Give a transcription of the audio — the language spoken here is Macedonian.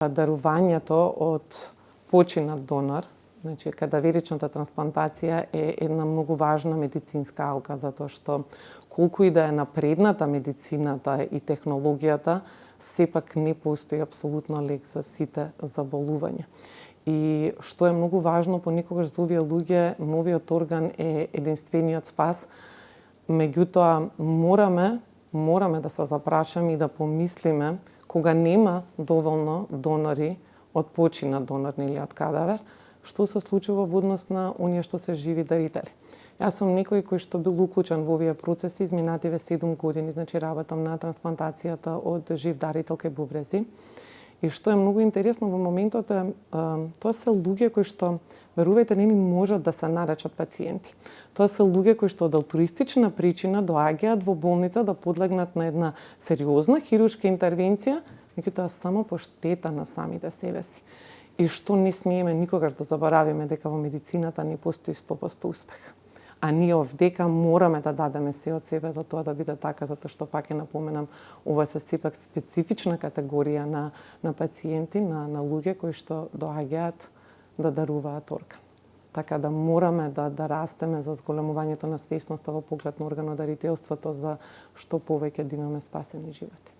Дарувањето од починат донор, значи кадаверичната трансплантација е една многу важна медицинска алка, затоа што колку и да е напредната медицината и технологијата, сепак не постои апсолутно лек за сите заболувања. И што е многу важно, понекогаш за овие луѓе новиот орган е единствениот спас, меѓутоа мораме да се запрашаме и да помислиме кога нема доволно донори од починат донор или од кадавер, што се случува во однос на оние што се живи дарители. Јас сум некој кој што бил уклучен во овие процеси изминативе 7 години, значи работам на трансплантацијата од жив дарител кај бубрези. И што е многу интересно во моментот е, тоа се луѓе кои што, верувајте, не ни можат да се наречат пациенти. Тоа се луѓе кои што од алтруистична причина доаѓаат во болница да подлегнат на една сериозна хируршка интервенција, меѓутоа само по штета на самите себе си. И што не смееме никогаш да заборавиме дека во медицината не постои 100% успех. А ние овдека мораме да дадеме се од себе за тоа да биде така, затоа што пак ќе напоменам, ова се сепак специфична категорија на пациенти, на луѓе кои што доаѓаат да даруваат орган. Така да мораме да растеме за зголемувањето на свесноста во поглед на органодарителството за што повеќе да имаме спасени животи.